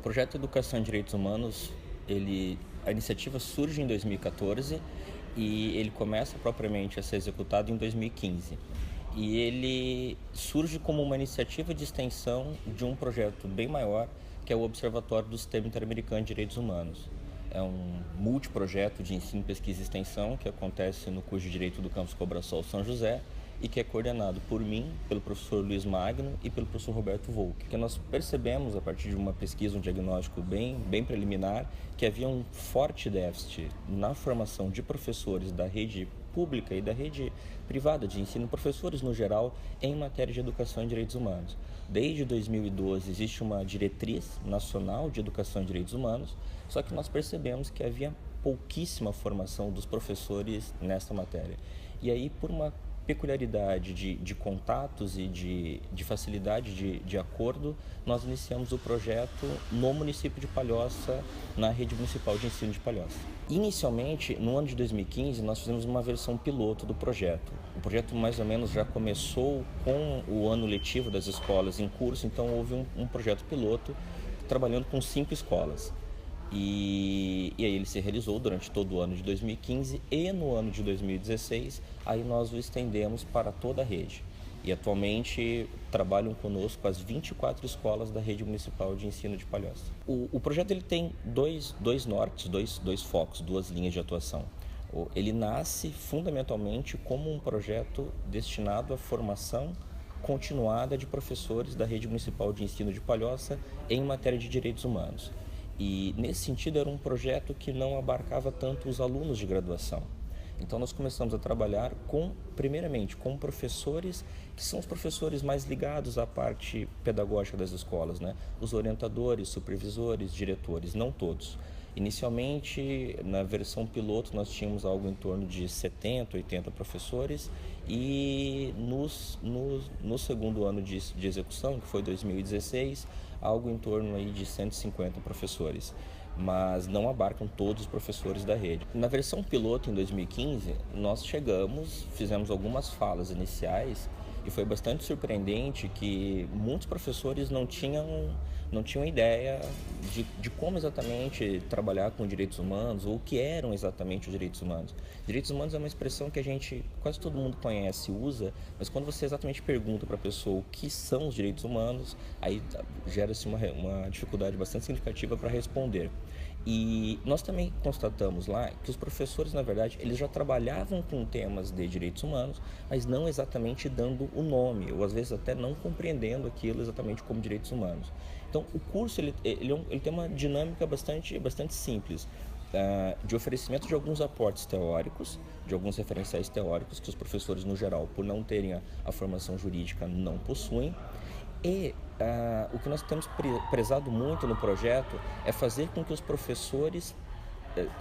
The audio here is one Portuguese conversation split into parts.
projeto Educação em Direitos Humanos, a iniciativa surge em 2014 e ele começa propriamente a ser executado em 2015. E ele surge como uma iniciativa de extensão de um projeto bem maior, que é o Observatório do Sistema Interamericano de Direitos Humanos. É um multiprojeto de ensino, pesquisa e extensão que acontece no curso de Direito do Campus Cobrasol São José e que é coordenado por mim, pelo professor Luiz Magno e pelo professor Roberto Volk. Que nós percebemos, a partir de uma pesquisa, um diagnóstico bem preliminar, que havia um forte déficit na formação de professores da rede pública e da rede privada de ensino, professores no geral, em matéria de educação e direitos humanos. Desde 2012 existe uma diretriz nacional de educação e direitos humanos, só que nós percebemos que havia pouquíssima formação dos professores nessa matéria. E aí, por uma peculiaridade de contatos e de facilidade de acordo, nós iniciamos o projeto no município de Palhoça, na rede municipal de ensino de Palhoça. Inicialmente, no ano de 2015, nós fizemos uma versão piloto do projeto. O projeto mais ou menos já começou com o ano letivo das escolas em curso, então houve um projeto piloto trabalhando com 5 escolas. E aí ele se realizou durante todo o ano de 2015 e no ano de 2016, aí nós o estendemos para toda a rede. E atualmente trabalham conosco as 24 escolas da rede municipal de ensino de Palhoça. O projeto ele tem dois nortes, dois focos, 2 linhas de atuação. Ele nasce fundamentalmente como um projeto destinado à formação continuada de professores da rede municipal de ensino de Palhoça em matéria de direitos humanos. E, nesse sentido, era um projeto que não abarcava tanto os alunos de graduação. Então, nós começamos a trabalhar primeiramente, com professores que são os professores mais ligados à parte pedagógica das escolas, né? Os orientadores, supervisores, diretores, não todos. Inicialmente, na versão piloto, nós tínhamos algo em torno de 70, 80 professores e no segundo ano de execução, que foi 2016, algo em torno aí de 150 professores, mas não abarcam todos os professores da rede. Na versão piloto, em 2015, nós fizemos algumas falas iniciais e foi bastante surpreendente que muitos professores não tinham ideia de como exatamente trabalhar com direitos humanos ou o que eram exatamente os direitos humanos. Direitos humanos é uma expressão que quase todo mundo conhece e usa, mas quando você exatamente pergunta para a pessoa o que são os direitos humanos, aí gera-se uma dificuldade bastante significativa para responder. E nós também constatamos lá que os professores, na verdade, eles já trabalhavam com temas de direitos humanos, mas não exatamente dando o nome, ou às vezes até não compreendendo aquilo exatamente como direitos humanos. Então, o curso ele tem uma dinâmica bastante simples, de oferecimento de alguns aportes teóricos, de alguns referenciais teóricos que os professores, no geral, por não terem a formação jurídica, não possuem. E o que nós temos prezado muito no projeto é fazer com que os professores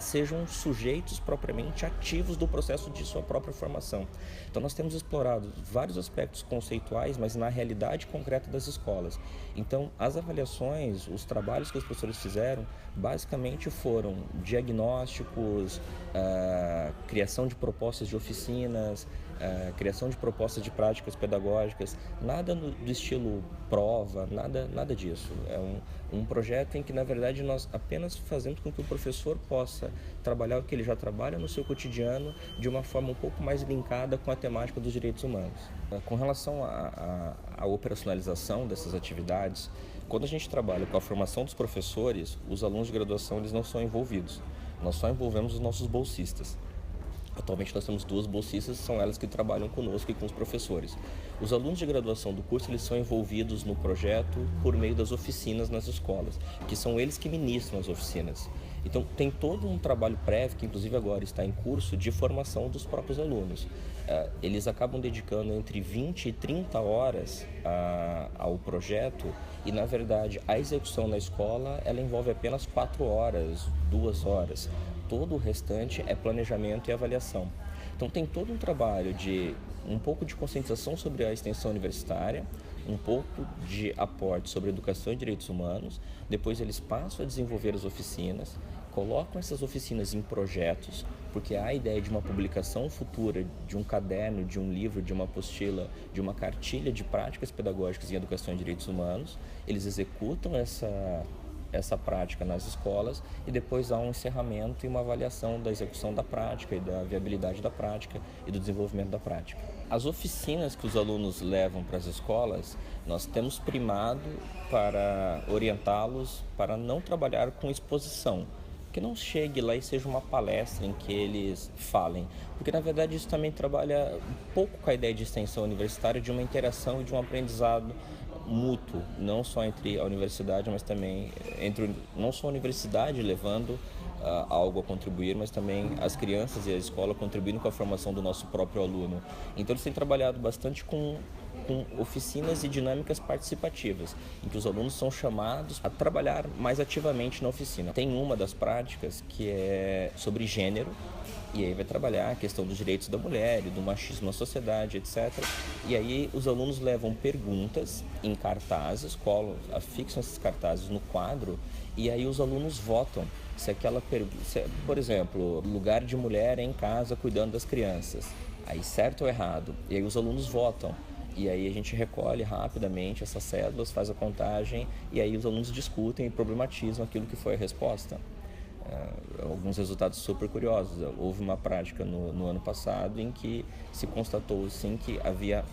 sejam sujeitos propriamente ativos do processo de sua própria formação. Então nós temos explorado vários aspectos conceituais, mas na realidade concreta das escolas. Então as avaliações, os trabalhos que os professores fizeram, basicamente foram diagnósticos, criação de propostas de oficinas, criação de propostas de práticas pedagógicas, nada do estilo prova, nada disso. É um projeto em que, na verdade, nós apenas fazemos com que o professor possa trabalhar o que ele já trabalha no seu cotidiano de uma forma um pouco mais linkada com a temática dos direitos humanos. Com relação à operacionalização dessas atividades, quando a gente trabalha com a formação dos professores, os alunos de graduação eles não são envolvidos. Nós só envolvemos os nossos bolsistas. Atualmente nós temos 2 bolsistas, são elas que trabalham conosco e com os professores. Os alunos de graduação do curso eles são envolvidos no projeto por meio das oficinas nas escolas, que são eles que ministram as oficinas. Então tem todo um trabalho prévio, que inclusive agora está em curso, de formação dos próprios alunos. Eles acabam dedicando entre 20 e 30 horas ao projeto e, na verdade, a execução na escola ela envolve apenas 4 horas, 2 horas. Todo o restante é planejamento e avaliação. Então tem todo um trabalho de um pouco de conscientização sobre a extensão universitária, um pouco de aporte sobre educação e direitos humanos, depois eles passam a desenvolver as oficinas, colocam essas oficinas em projetos, porque há a ideia de uma publicação futura de um caderno, de um livro, de uma apostila, de uma cartilha de práticas pedagógicas em educação e direitos humanos. Eles executam essa prática nas escolas e depois há um encerramento e uma avaliação da execução da prática e da viabilidade da prática e do desenvolvimento da prática. As oficinas que os alunos levam para as escolas, nós temos primado para orientá-los para não trabalhar com exposição, que não chegue lá e seja uma palestra em que eles falem, porque na verdade isso também trabalha um pouco com a ideia de extensão universitária, de uma interação e de um aprendizado mútuo, não só entre a universidade, mas também entre não só a universidade levando algo a contribuir, mas também as crianças e a escola contribuindo com a formação do nosso próprio aluno. Então eles têm trabalhado bastante com oficinas e dinâmicas participativas, em que os alunos são chamados a trabalhar mais ativamente na oficina. Tem uma das práticas que é sobre gênero, e aí vai trabalhar a questão dos direitos da mulher e do machismo na sociedade, etc. E aí os alunos levam perguntas em cartazes, afixam esses cartazes no quadro, e aí os alunos votam se aquela pergunta, por exemplo, lugar de mulher em casa cuidando das crianças, aí certo ou errado, e aí os alunos votam. E aí a gente recolhe rapidamente essas cédulas, faz a contagem e aí os alunos discutem e problematizam aquilo que foi a resposta. Alguns resultados super curiosos. Houve uma prática no ano passado em que se constatou sim que havia,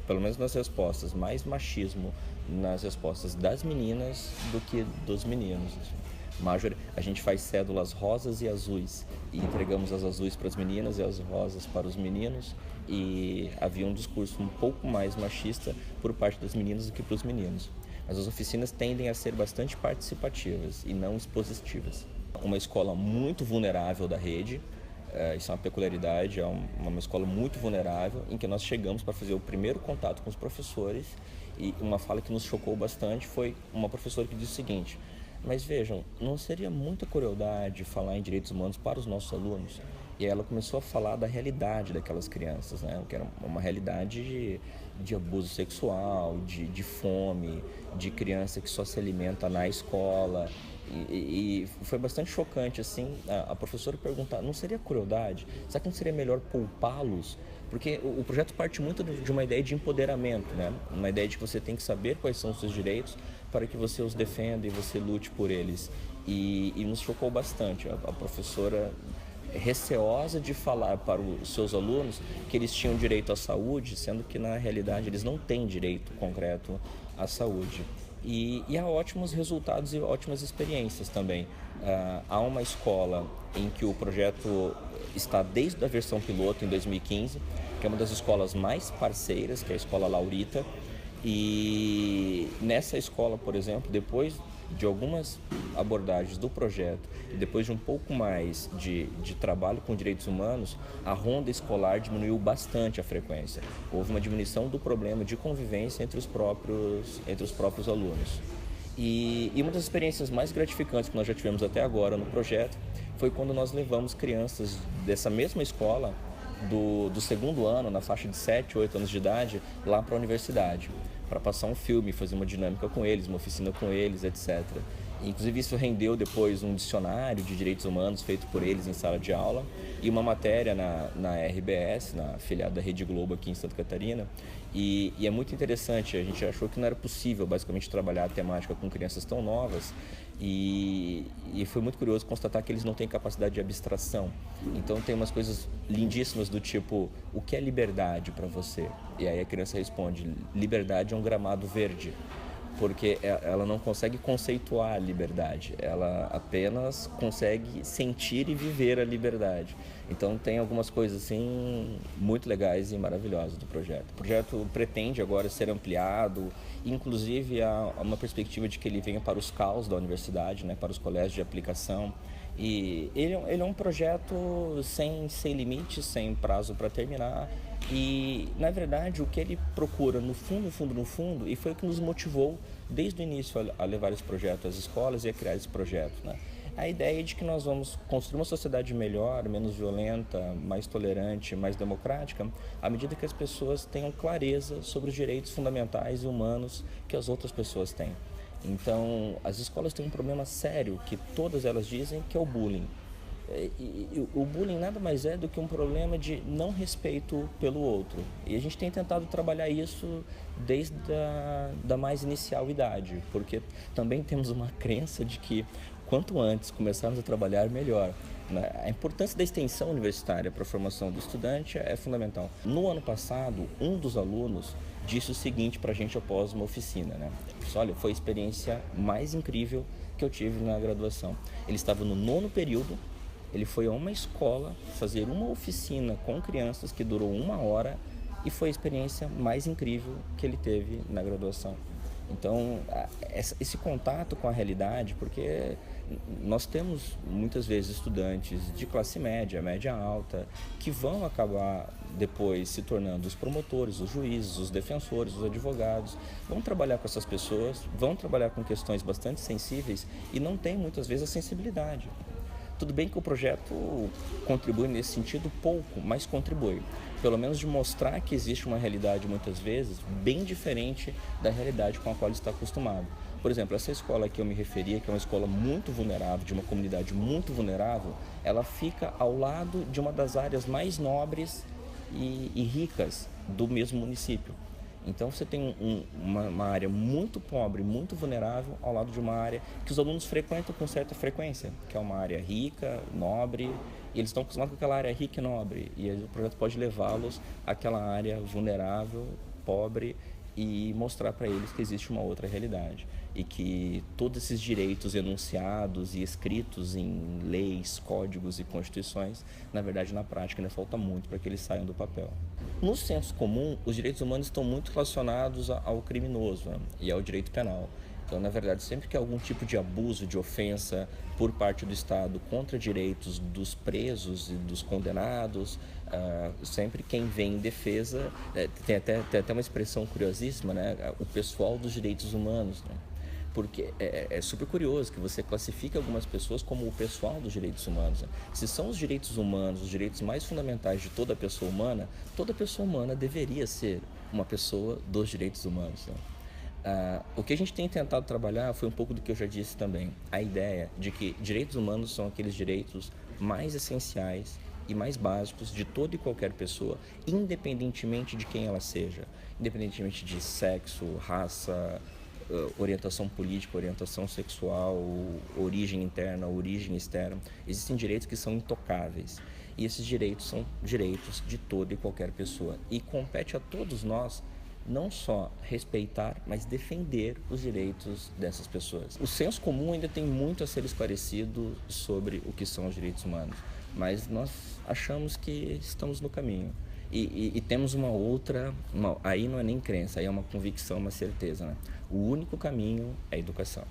pelo menos nas respostas, mais machismo nas respostas das meninas do que dos meninos. A gente faz cédulas rosas e azuis e entregamos as azuis para as meninas e as rosas para os meninos, e havia um discurso um pouco mais machista por parte das meninas do que para os meninos. Mas as oficinas tendem a ser bastante participativas e não expositivas. Uma escola muito vulnerável da rede, isso é uma peculiaridade, é uma escola muito vulnerável em que nós chegamos para fazer o primeiro contato com os professores, e uma fala que nos chocou bastante foi uma professora que disse o seguinte: mas vejam, não seria muita crueldade falar em direitos humanos para os nossos alunos? E aí ela começou a falar da realidade daquelas crianças, né? Que era uma realidade de abuso sexual, de fome, de criança que só se alimenta na escola. E foi bastante chocante, assim, a professora perguntar: não seria crueldade? Será que não seria melhor poupá-los? Porque o projeto parte muito de uma ideia de empoderamento, né? Uma ideia de que você tem que saber quais são os seus direitos para que você os defenda e você lute por eles. E nos chocou bastante. A professora receosa de falar para os seus alunos que eles tinham direito à saúde, sendo que na realidade eles não têm direito concreto à saúde. E há ótimos resultados e ótimas experiências também. Há uma escola em que o projeto está desde a versão piloto em 2015, que é uma das escolas mais parceiras, que é a Escola Laurita. E nessa escola, por exemplo, depois de algumas abordagens do projeto e depois de um pouco mais de trabalho com direitos humanos, a ronda escolar diminuiu bastante a frequência. Houve uma diminuição do problema de convivência entre os próprios alunos. E uma das experiências mais gratificantes que nós já tivemos até agora no projeto foi quando nós levamos crianças dessa mesma escola do segundo ano, na faixa de 7, 8 anos de idade, lá para a universidade, para passar um filme, fazer uma dinâmica com eles, uma oficina com eles, etc. Inclusive isso rendeu depois um dicionário de direitos humanos feito por eles em sala de aula e uma matéria na RBS, na afiliada da Rede Globo aqui em Santa Catarina. E é muito interessante, a gente achou que não era possível basicamente trabalhar a temática com crianças tão novas, e foi muito curioso constatar que eles não têm capacidade de abstração. Então tem umas coisas lindíssimas do tipo: o que é liberdade para você? E aí a criança responde: liberdade é um gramado verde. Porque ela não consegue conceituar a liberdade, ela apenas consegue sentir e viver a liberdade. Então tem algumas coisas assim muito legais e maravilhosas do projeto. O projeto pretende agora ser ampliado, inclusive há uma perspectiva de que ele venha para os CAUs da universidade, né, para os colégios de aplicação. E ele é um projeto sem limite, sem prazo para terminar. E, na verdade, o que ele procura no fundo, e foi o que nos motivou desde o início a levar esse projeto às escolas e a criar esse projeto, né? A ideia de que nós vamos construir uma sociedade melhor, menos violenta, mais tolerante, mais democrática, à medida que as pessoas tenham clareza sobre os direitos fundamentais e humanos que as outras pessoas têm. Então, as escolas têm um problema sério que todas elas dizem, que é o bullying. O bullying nada mais é do que um problema de não respeito pelo outro. E a gente tem tentado trabalhar isso desde da mais inicial idade, porque também temos uma crença de que quanto antes começarmos a trabalhar, melhor. A importância da extensão universitária para a formação do estudante é fundamental. No ano passado, um dos alunos disse o seguinte para a gente após uma oficina, né? Olha, foi a experiência mais incrível que eu tive na graduação. Ele estava no 9º período, ele foi a uma escola fazer uma oficina com crianças que durou 1 hora e foi a experiência mais incrível que ele teve na graduação. Então, esse contato com a realidade, porque nós temos muitas vezes estudantes de classe média, média alta, que vão acabar depois se tornando os promotores, os juízes, os defensores, os advogados, vão trabalhar com essas pessoas, vão trabalhar com questões bastante sensíveis e não têm muitas vezes a sensibilidade. Tudo bem que o projeto contribui nesse sentido pouco, mas contribui. Pelo menos de mostrar que existe uma realidade, muitas vezes, bem diferente da realidade com a qual ele está acostumado. Por exemplo, essa escola que eu me referia, que é uma escola muito vulnerável, de uma comunidade muito vulnerável, ela fica ao lado de uma das áreas mais nobres e ricas do mesmo município. Então você tem uma área muito pobre, muito vulnerável, ao lado de uma área que os alunos frequentam com certa frequência, que é uma área rica, nobre, e eles estão acostumados com aquela área rica e nobre, e o projeto pode levá-los àquela área vulnerável, pobre, e mostrar para eles que existe uma outra realidade e que todos esses direitos enunciados e escritos em leis, códigos e constituições, na verdade, na prática, ainda falta muito para que eles saiam do papel. No senso comum, os direitos humanos estão muito relacionados ao criminoso, né, e ao direito penal. Então, na verdade, sempre que há algum tipo de abuso, de ofensa por parte do Estado contra direitos dos presos e dos condenados, sempre quem vem em defesa, tem até uma expressão curiosíssima, né? O pessoal dos direitos humanos, né? Porque é super curioso que você classifica algumas pessoas como o pessoal dos direitos humanos, né? Se são os direitos humanos, os direitos mais fundamentais de toda pessoa humana deveria ser uma pessoa dos direitos humanos, né? O que a gente tem tentado trabalhar foi um pouco do que eu já disse também, a ideia de que direitos humanos são aqueles direitos mais essenciais e mais básicos de toda e qualquer pessoa, independentemente de quem ela seja, independentemente de sexo, raça, orientação política, orientação sexual, origem interna, origem externa. Existem direitos que são intocáveis e esses direitos são direitos de toda e qualquer pessoa e compete a todos nós não só respeitar, mas defender os direitos dessas pessoas. O senso comum ainda tem muito a ser esclarecido sobre o que são os direitos humanos, mas nós achamos que estamos no caminho. E temos uma outra, aí não é nem crença, aí é uma convicção, uma certeza, né? O único caminho é a educação.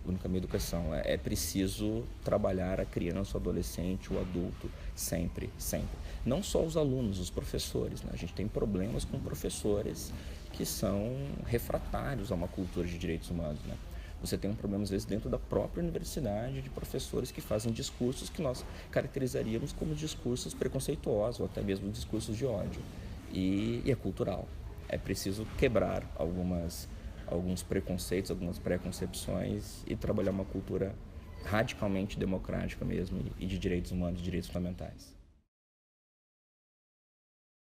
O único caminho é a educação. É preciso trabalhar a criança, o adolescente, o adulto, sempre, sempre. Não só os alunos, os professores, né? A gente tem problemas com professores que são refratários a uma cultura de direitos humanos, né? Você tem um problema, às vezes, dentro da própria universidade, de professores que fazem discursos que nós caracterizaríamos como discursos preconceituosos, ou até mesmo discursos de ódio. E é cultural. É preciso quebrar alguns preconceitos, algumas preconcepções e trabalhar uma cultura radicalmente democrática mesmo e de direitos humanos, de direitos fundamentais.